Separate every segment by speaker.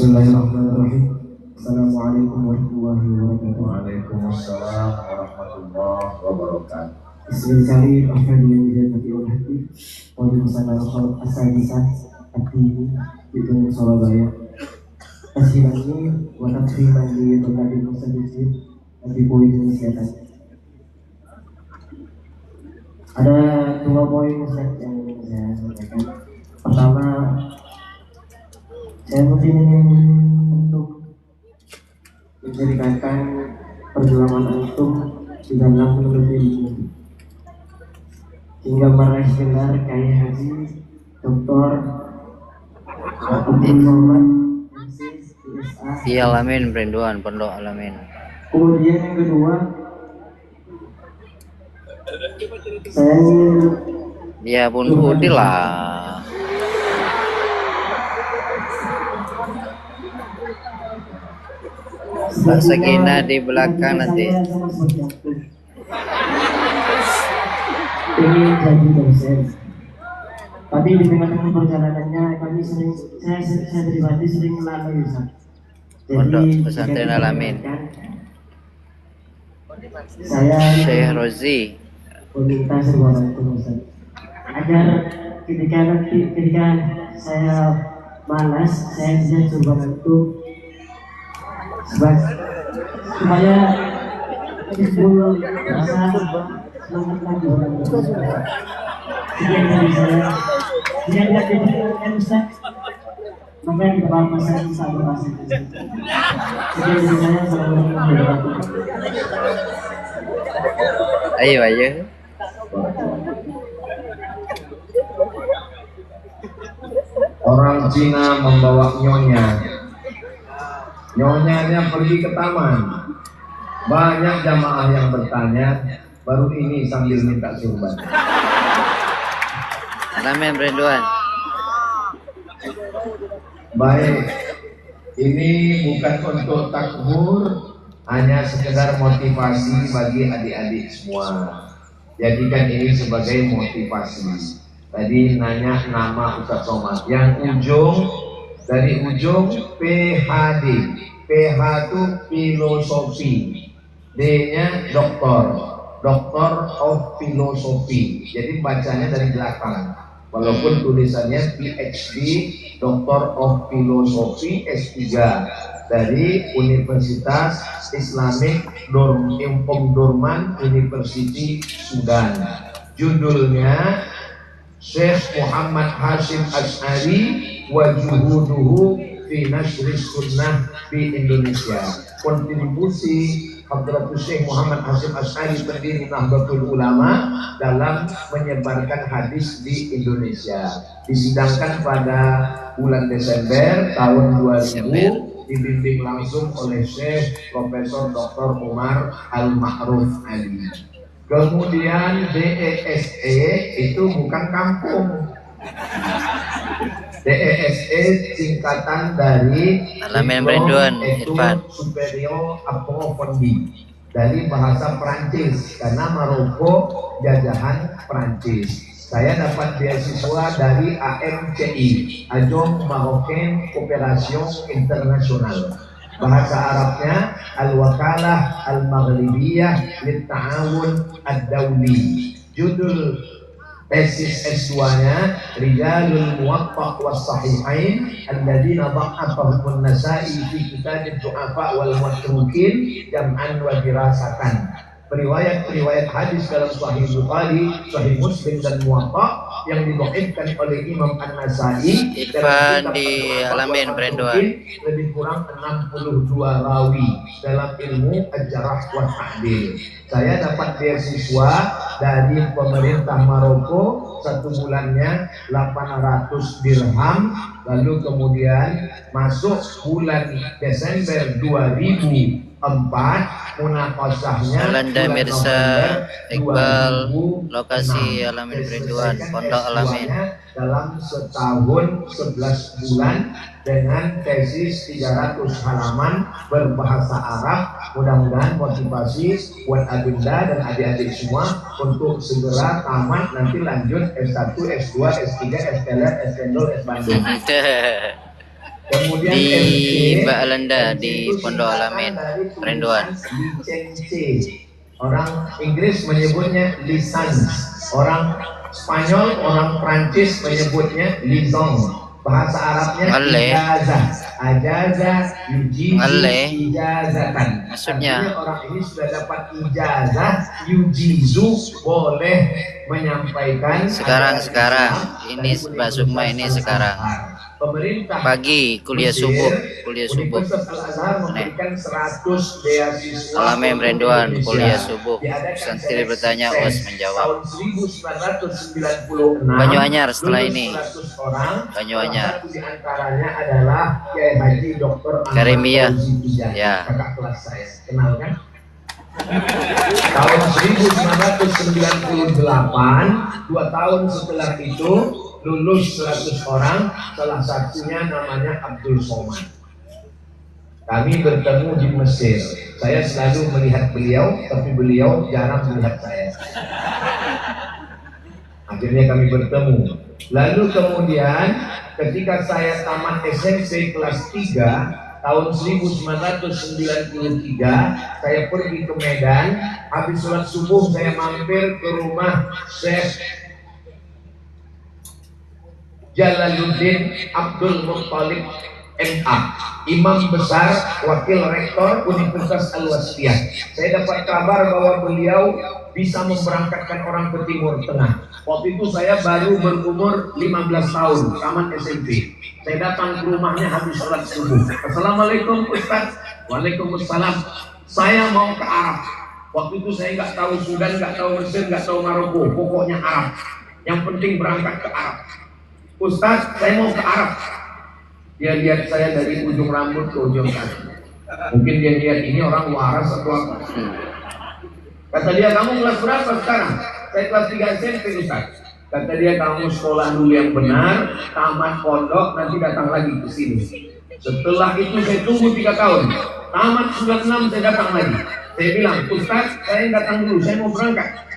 Speaker 1: Bismillahirrahmanirrahim. Assalamualaikum warahmatullahi wabarakatuh.
Speaker 2: Waalaikumsalam warahmatullahi wabarakatuh.
Speaker 1: Bismillahirrahmanirrahim. Alhamdulillah dijannati wal hati. Wa di musana al-khalq as-sadisah at-tini di Surabaya. Tasbihani wa takriman li berbagai mustajib dan di poin kesehatan. Ada 2 poin Ustaz yang saya sampaikan. Pertama, saya ingin untuk menceritakan perjuangan antum di dalam menuntut ilmu hingga meraih gelar Kiai Haji Dr. Abdul Muhammad MSc PSA.
Speaker 3: Iya, Alamin Perinduan Pondok Alamin.
Speaker 1: Kemudian yang kedua, saya ingin
Speaker 3: Dia pun putih lah. Mbak Sakina di belakang nanti.
Speaker 1: Ingin jadi dosen, tapi di tengah-tengah perjalanannya kami sering, saya pribadi sering melalui Ustaz.
Speaker 3: Pondok Pesantren Alamin.
Speaker 1: Saya
Speaker 3: Syekh Rozi.
Speaker 1: meminta sebuah bantuan Ustaz, agar ketika saya malas, saya bisa coba bantu supaya timbul rasa semangat lagi orang tua. Sekian dari saya. Jika tidak diperlukan Ustaz, maka di bawah masa sabar masa. Sekian dari saya. Assalamualaikum warahmatullahi wabarakatuh.
Speaker 3: Ayo.
Speaker 2: Orang Cina membawa nyonyanya pergi ke taman. Banyak jamaah yang bertanya, baru ini sambil minta surban.
Speaker 3: Alamin Perinduan.
Speaker 2: Baik, ini bukan untuk takbur, hanya sekedar motivasi bagi adik-adik semua. Jadikan ini sebagai motivasi. Tadi nanya nama Ustaz Somad. Yang dari ujung PhD. PH itu filosofi. D-nya Doctor of Philosophy. Jadi bacanya dari belakang. Walaupun tulisannya PhD Doctor of Philosophy S3 dari Universitas Islamic Omdurman University Sudan. Judulnya Syekh Muhammad Hashim Asy'ari wa juhuduhu fi nasri sunnah di Indonesia. Kontribusi Hadratus Syekh Muhammad Hashim Asy'ari pendiri Nahdlatul Ulama dalam menyebarkan hadis di Indonesia. Disidangkan pada bulan Desember tahun 2000, dibimbing langsung oleh Syekh Profesor Dr. Umar Al-Ma'ruf Ali. Kemudian DESE itu bukan kampung. DESE singkatan dari
Speaker 3: Alamin Perinduan Irfan.
Speaker 2: Superior Approfondi, dari bahasa Prancis karena Maroko jajahan Prancis. Saya dapat beasiswa dari AMCI, Agence Marocaine Coopération Internationale. Bahasa Arabnya Al-Wakalah Al-Maghribiyah Lit-Ta'awun Ad-Dawli. Judul tesis S2-nya Rijalul Muwatta' was Sahihain alladzina dha'afahum an-Nasa'i fi kitab ad-du'afa wal matrukin jam'an wa dirasatan. Periwayat-periwayat hadis dalam Sahih Bukhari, Sahih Muslim dan Muwatta yang didhaifkan oleh Imam An-Nasai
Speaker 3: Irfan di Alamin Perinduan.
Speaker 2: Lebih kurang 62 rawi dalam ilmu Al-Jarh wa Ta'dil. Saya dapat beasiswa dari pemerintah Maroko, 1 bulannya 800 dirham. Lalu kemudian masuk bulan Desember 2004, munaqashahnya
Speaker 3: Belanda Mirsa Iqbal, lokasi Alamin Perinduan Pondok Alamin.
Speaker 2: Dalam setahun 11 bulan dengan tesis 300 halaman berbahasa Arab. Mudah-mudahan motivasi buat Adinda dan adik-adik semua untuk segera tamat, nanti lanjut S1, S2, S3, S3, S2, S Bandung. Kemudian
Speaker 3: di
Speaker 2: MC,
Speaker 3: Mbak Alenda
Speaker 2: MC
Speaker 3: di
Speaker 2: itu
Speaker 3: Pondok
Speaker 2: singkatan
Speaker 3: Alamin
Speaker 2: dari
Speaker 3: Perinduan.
Speaker 2: license. Orang Inggris menyebutnya license, orang Spanyol, orang Prancis menyebutnya liaison. Bahasa Arabnya ijazah, ajazah, yujizu, ijazatan.
Speaker 3: Maksudnya
Speaker 2: artinya orang ini sudah dapat ijazah, yujizu, boleh menyampaikan.
Speaker 3: Sekarang ini Mbak Sukma ini sekarang
Speaker 2: pemerintah
Speaker 3: pagi kuliah subuh
Speaker 2: Universitas Al-Azhar memberikan 100 beasiswa
Speaker 3: Alamin Perinduan kuliah subuh.
Speaker 2: Diadakan
Speaker 3: Santri bertanya, Os menjawab.
Speaker 2: tahun 1996
Speaker 3: Banyuanyar setelah
Speaker 2: lulus
Speaker 3: ini
Speaker 2: 100 orang.
Speaker 3: Banyuanyar.
Speaker 2: Salah satu di antaranya adalah Kiai Haji Dr. Ahmad
Speaker 3: Karimiyah.
Speaker 2: Fauzi Tijani,
Speaker 3: Ya.
Speaker 2: kakak kelas saya. Kenal kan? Tahun 1998, 2 tahun setelah itu lulus 100 orang, salah satunya namanya Abdul Somad. Kami bertemu di Mesir. Saya selalu melihat beliau, tapi beliau jarang melihat saya. Akhirnya kami bertemu. Lalu kemudian ketika saya tamat SMP kelas 3 tahun 1993, saya pergi ke Medan. Habis sholat subuh saya mampir ke rumah Syekh Jalaluddin Abdul Muttalib MA, Imam Besar Wakil Rektor Universitas Al-Wasitiyah. Saya dapat kabar bahwa beliau bisa memberangkatkan orang ke Timur Tengah. Waktu itu saya baru berumur 15 tahun, tamat SMP. Saya datang ke rumahnya habis sholat subuh. Assalamualaikum Ustaz. Waalaikumsalam. Saya mau ke Arab. Waktu itu saya nggak tahu Sudan, nggak tahu Mesir, nggak tahu Maroko. Pokoknya Arab. Yang penting berangkat ke Arab. Ustaz, saya mau ke Arab. Dia lihat saya dari ujung rambut ke ujung kaki. Mungkin dia lihat ini orang waras atau apa. Kata dia, kamu kelas berapa sekarang? Saya kelas 3 SMP Ustaz. Kata dia, kamu sekolah dulu yang benar, tamat pondok, nanti datang lagi ke sini. Setelah itu saya tunggu 3 tahun. Tamat 96 saya datang lagi. Saya bilang, Ustaz, saya datang dulu, saya mau berangkat.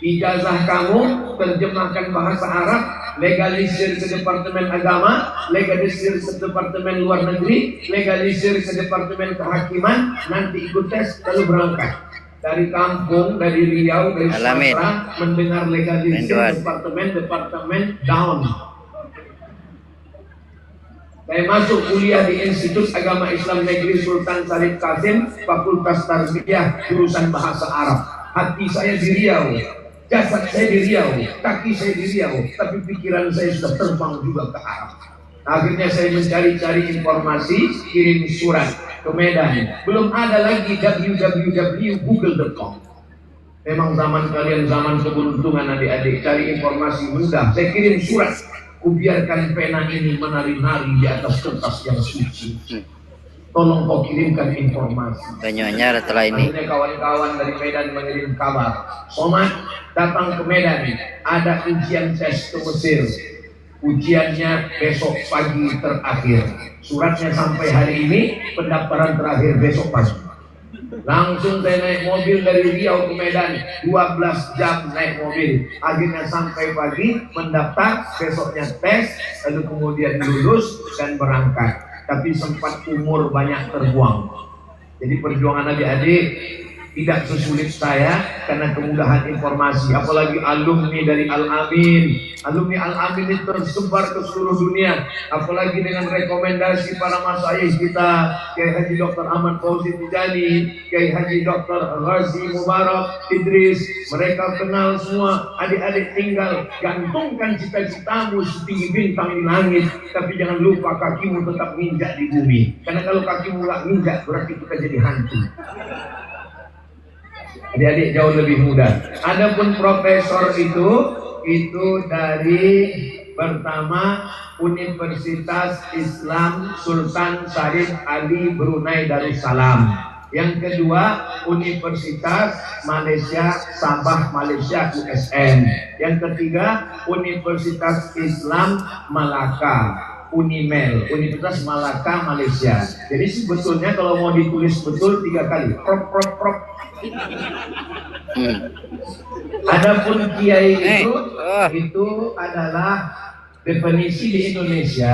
Speaker 2: Ijazah kamu terjemahkan bahasa Arab, legalisir ke Departemen Agama, legalisir ke Departemen Luar Negeri, legalisir ke Departemen Kehakiman, nanti ikut tes lalu berangkat. Dari kampung, dari Riau, dari Sumatera, mendengar legalisir departemen down. Saya masuk kuliah di Institut Agama Islam Negeri Sultan Syarif Kasim, Fakultas Tarbiyah, jurusan Bahasa Arab. Hati saya di Riau, jasad saya di Riau, kaki saya di Riau, tapi pikiran saya sudah terbang juga ke Arab. Akhirnya saya mencari-cari informasi, kirim surat ke Medan. Belum ada lagi www.google.com. Memang zaman kalian zaman keberuntungan adik-adik, cari informasi mudah. Saya kirim surat, kubiarkan pena ini menari-nari di atas kertas yang suci. Tolong kau kirimkan informasi.
Speaker 3: Banyuanyar setelah ini.
Speaker 2: Akhirnya kawan-kawan dari Medan mengirim kabar. Somad datang ke Medan, ada ujian tes ke Mesir. Ujiannya besok pagi terakhir. Suratnya sampai hari ini, pendaftaran terakhir besok pagi. Langsung saya naik mobil dari Riau ke Medan, 12 jam naik mobil. Akhirnya sampai pagi, mendaftar, besoknya tes, lalu kemudian lulus dan berangkat. Tapi sempat umur banyak terbuang. Jadi perjuangan adik-adik tidak sesulit saya karena kemudahan informasi. Apalagi alumni dari Al-Amin. Alumni Al-Amin itu tersebar ke seluruh dunia. Apalagi dengan rekomendasi para masyayikh kita, Kiai Haji Dr. Ahmad Fauzi Tijani, Kiai Haji Dr. Ghazi Mubarak Idris. Mereka kenal semua. Adik-adik tinggal gantungkan cita-citamu setinggi bintang di langit, tapi jangan lupa kakimu tetap nginjak di bumi. Karena kalau kakimu nggak nginjak, berarti kita jadi hantu. Adik-adik jauh lebih mudah. Adapun profesor itu dari pertama Universitas Islam Sultan Syarif Ali Brunei Darussalam. Yang kedua Universitas Malaysia Sabah Malaysia USM. Yang ketiga Universitas Islam Malaka Unimel, Universitas Malaka Malaysia. Jadi sebetulnya kalau mau ditulis betul 3 kali, prop. Adapun kiai itu adalah definisi di Indonesia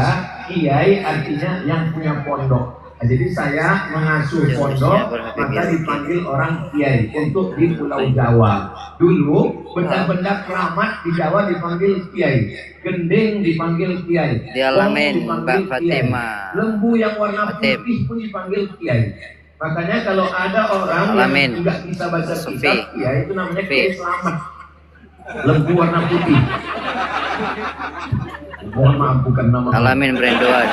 Speaker 2: kiai artinya yang punya pondok. Nah, jadi saya mengasuh pondok, maka dipanggil orang kiai untuk di Pulau Jawa. Dulu benda-benda keramat di Jawa dipanggil kiai, gending dipanggil kiai,
Speaker 3: Dialamin
Speaker 2: pong
Speaker 3: Mbak
Speaker 2: dipanggil kiai,
Speaker 3: Fatimah.
Speaker 2: lembu yang warna
Speaker 3: Fatib.
Speaker 2: putih pun dipanggil kiai. Makanya kalau ada orang
Speaker 3: Alamin.
Speaker 2: yang nggak bisa baca
Speaker 3: Sufi.
Speaker 2: kitab, kiai itu namanya
Speaker 3: Sufi.
Speaker 2: kiai selamat. Lembu warna putih. Mohon maaf bukan nama.
Speaker 3: Alamin Brendoan.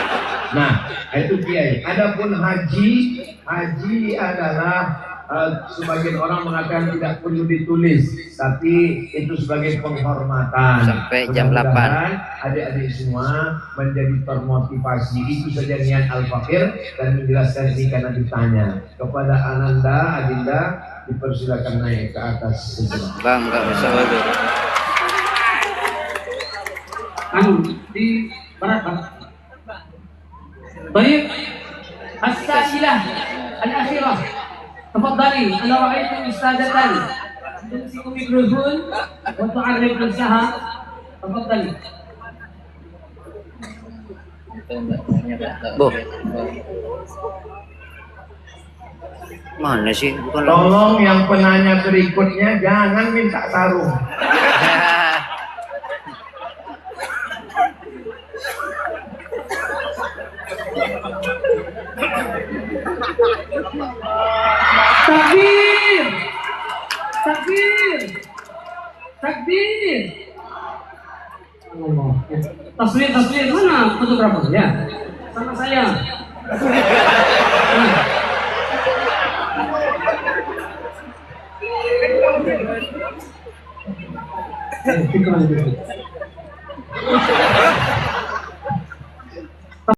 Speaker 2: Nah, itu kiai. Adapun haji, haji adalah sebagian orang mengatakan tidak perlu ditulis, tapi itu sebagai penghormatan.
Speaker 3: Sampai jam 8.
Speaker 2: Mudah-mudahan adik-adik semua menjadi termotivasi. Itu saja niat Al-Fakir dan menjelaskan ini karena ditanya. Kepada Ananda, Adinda, dipersilakan naik ke atas sejenak.
Speaker 3: Bang, nggak usah dulu.
Speaker 1: di berapa? Baik, as-sailah al-akhirah. Tafadhali, ana ra'aytu ustadzatan tumsiku mikrofon wa tu'arrif nafsaha. Tafadhali.
Speaker 3: Bu. Mana sih? Bukan
Speaker 2: Tolong yang penanya berikutnya jangan minta sarung.
Speaker 1: Takbir! Takbir! Takbir! Allah. Tasbih, tasbih. Mana fotografer? Ya. Sama saya. Nah.